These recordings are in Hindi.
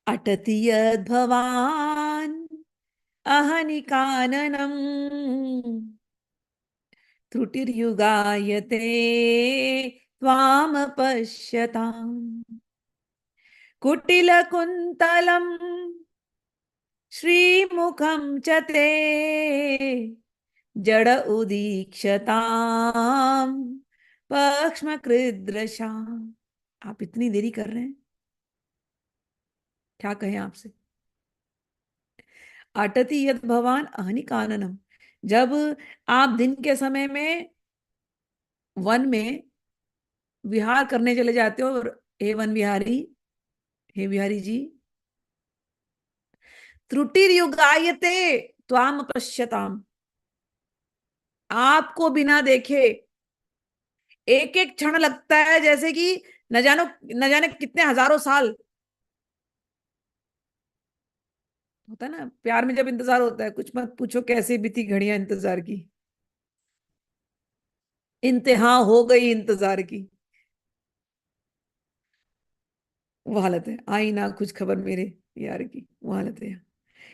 अटति यद्भवान् अहनिकाननम् त्रुटिर्युगायते त्वामपश्यताम् कुटिलकुन्तलम् श्रीमुखं च ते जड उदीक्षताम् पक्ष्मकृदृशाम्। आप इतनी देरी कर रहे हैं, क्या कहें आपसे। अटति यद भवान अहनि काननम, जब आप दिन के समय में वन में विहार करने चले जाते हो, हे वन विहारी, हे विहारी जी, त्रुटिर्युगायते त्वाम पश्यताम, आपको बिना देखे एक एक क्षण लगता है जैसे कि न जाने कितने हजारों साल। होता है ना प्यार में, जब इंतजार होता है, कुछ मत पूछो कैसे बीती घड़ियां इंतजार की, इंतहा हो गई इंतजार की। वो हालत है, आई ना कुछ खबर मेरे यार की, वो हालत है।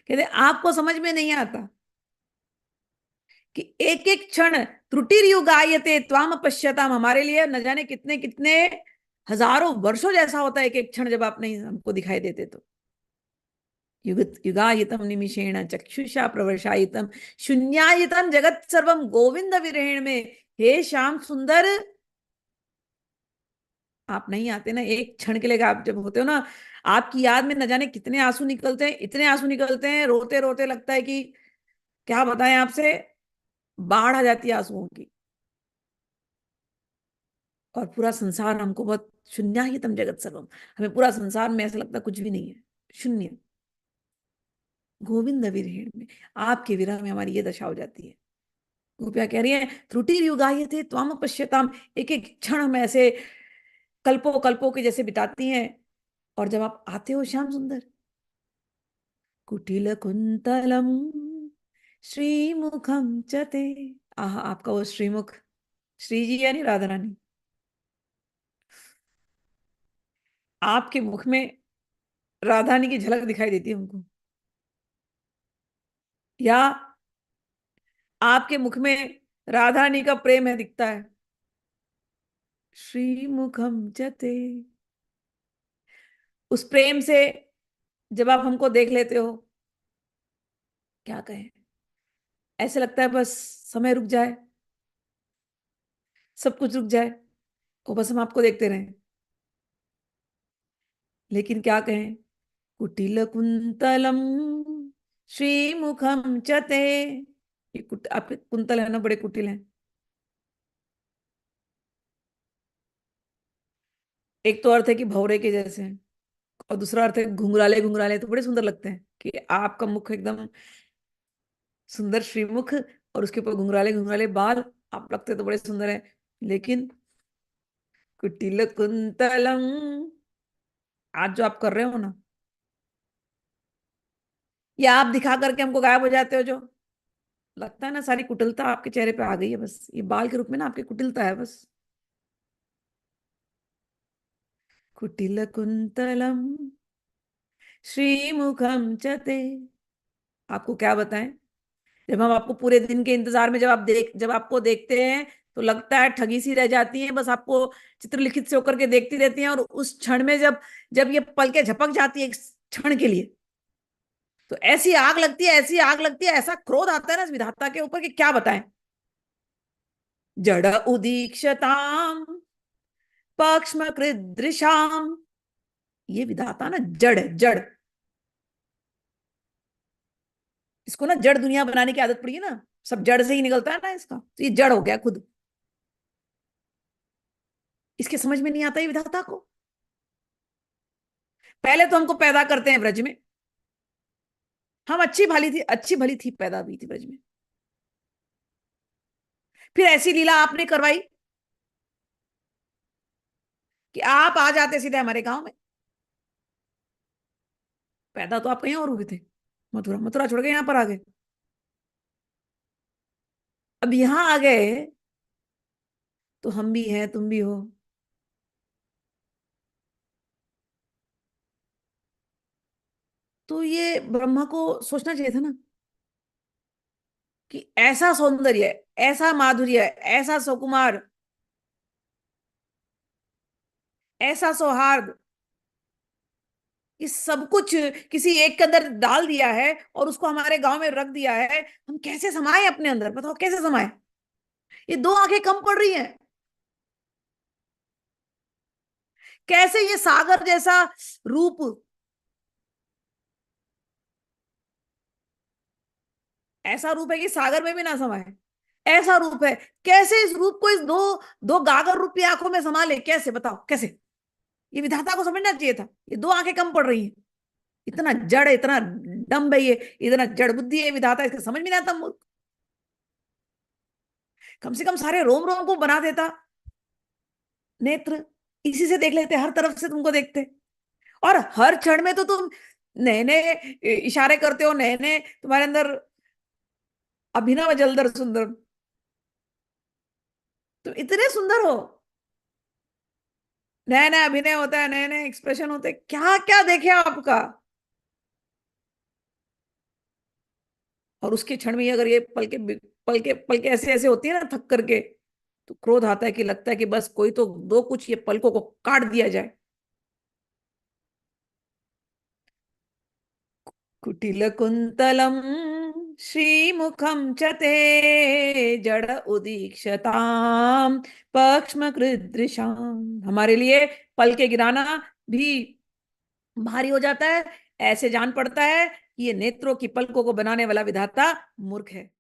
कहते आपको समझ में नहीं आता कि एक एक क्षण त्रुटिर्युगायते त्वाम पश्यताम, हमारे लिए न जाने कितने कितने हजारों वर्षों जैसा होता है एक एक क्षण, जब आप नहीं हमको दिखाई देते तो। युगत युगायतम निमिषेण चक्षुषा प्रवर्षायितम शून्यायतम जगत सर्वम गोविंद विरहेण में। हे श्याम सुंदर, आप नहीं आते ना एक क्षण के लिए, आप जब होते हो ना, आपकी याद में न जाने कितने आंसू निकलते हैं, इतने आंसू निकलते हैं, रोते रोते लगता है कि क्या बताएं आपसे, बाढ़ आ जाती है आंसुओं की। और पूरा संसार हमको बहुत, शून्याहितम जगत सर्वम, हमें पूरा संसार में ऐसा लगता है कुछ भी नहीं है, शून्य। गोविंद विरहेण में, आपके विरह में हमारी ये दशा हो जाती है। गोपियां कह रही हैं त्रुटि युगाये थे त्वाम पश्यताम, एक एक क्षण हम ऐसे कल्पों कल्पों के जैसे बिताती हैं। और जब आप आते हो श्याम सुंदर, कुटिल कुंतलम श्रीमुखम चते, आह आपका वो श्रीमुख, श्री जी यानी राधा रानी, आपके मुख में राधा रानी की झलक दिखाई देती है हमको, या आपके मुख में राधा रानी का प्रेम है दिखता है। श्रीमुखम चते, उस प्रेम से जब आप हमको देख लेते हो, क्या कहें, ऐसे लगता है बस समय रुक जाए, सब कुछ रुक जाए, और बस हम आपको देखते रहें। लेकिन क्या कहें, कुटिल कुंतलम श्रीमुखम चते, ये आपके कुंतल है ना, बड़े कुटिल हैं। एक तो अर्थ है कि भौरे के जैसे हैं, और दूसरा अर्थ है घुंघराले घुंघराले, तो बड़े सुंदर लगते हैं कि आपका मुख एकदम सुंदर श्रीमुख, और उसके ऊपर घुंघराले घुंघराले बाल, आप लगते तो बड़े सुंदर है। लेकिन कुटिल कुंतलम, आज जो आप कर रहे हो ना, या आप दिखा करके हमको गायब हो जाते हो, जो लगता है ना सारी कुटिलता आपके चेहरे पे आ गई है, बस ये बाल के रूप में ना आपकी कुटिलता है बस। कुटिल कुंतलम श्रीमुखम चते, आपको क्या बताएं, जब हम आपको पूरे दिन के इंतजार में, जब आपको देखते हैं तो लगता है ठगी सी रह जाती है, बस आपको चित्रलिखित से होकर के देखती रहती हैं। और उस क्षण में जब जब ये पलकें झपक जाती है एक क्षण के लिए, तो ऐसी आग लगती है, ऐसी आग लगती है, ऐसा क्रोध आता है ना इस विधाता के ऊपर कि क्या बताएं। जड़ उदीक्षताम पक्ष्म कृदृशाम, ये विधाता ना जड़ है, जड़, इसको ना जड़ दुनिया बनाने की आदत पड़ी है ना, सब जड़ से ही निकलता है ना इसका, तो ये जड़ हो गया खुद, इसके समझ में नहीं आता ये विधाता को। पहले तो हमको पैदा करते हैं ब्रज में, हम अच्छी भली थी पैदा हुई थी ब्रज में, फिर ऐसी लीला आपने करवाई कि आप आ जाते सीधे हमारे गांव में। पैदा तो आप कहीं और हुए थे, मथुरा, मथुरा छोड़ के यहां पर आ गए, अब यहां आ गए तो हम भी हैं तुम भी हो। तो ये ब्रह्मा को सोचना चाहिए था ना कि ऐसा सौंदर्य, ऐसा माधुर्य, ऐसा सुकुमार, ऐसा सौहार्द, इस सब कुछ किसी एक के अंदर डाल दिया है और उसको हमारे गांव में रख दिया है। हम कैसे समाये अपने अंदर, बताओ कैसे समाये? ये दो आंखें कम पड़ रही हैं। कैसे ये सागर जैसा रूप, ऐसा रूप है कि सागर में भी ना समाये, ऐसा रूप है। कैसे इस रूप को इस दो दो गागर रूपी आंखों में समा ले, कैसे बताओ कैसे? ये विधाता को समझना चाहिए था। ये दो आंखें कम पड़ रही हैं। इतना जड़, इतना डम्ब है ये, इतना जड़ बुद्धि है विधाता, इसका समझ में नहीं आता मूर्ख। कम से कम सारे रोम रोम को बना देता नेत्र, इसी से देख लेते, हर तरफ से तुमको देखते। और हर क्षण में तो तुम नए नए इशारे करते हो, नए नए तुम्हारे अंदर अभिनव जलधर सुंदर, तुम इतने सुंदर हो, नया नया अभिनय होता है, नए नए एक्सप्रेशन होते हैं, क्या क्या देखे आपका। और उसके क्षण में ही अगर ये पल के ऐसे ऐसे होती है ना थक करके, तो क्रोध आता है कि लगता है कि बस कोई तो दो कुछ ये पलकों को काट दिया जाए। कुटिल कुंतलम श्रीमुखम च ते जड़ उदीक्षताम पक्ष्म कृदृशाम। हमारे लिए पल के गिराना भी भारी हो जाता है। ऐसे जान पड़ता है कि ये नेत्रों की पलकों को बनाने वाला विधाता मूर्ख है।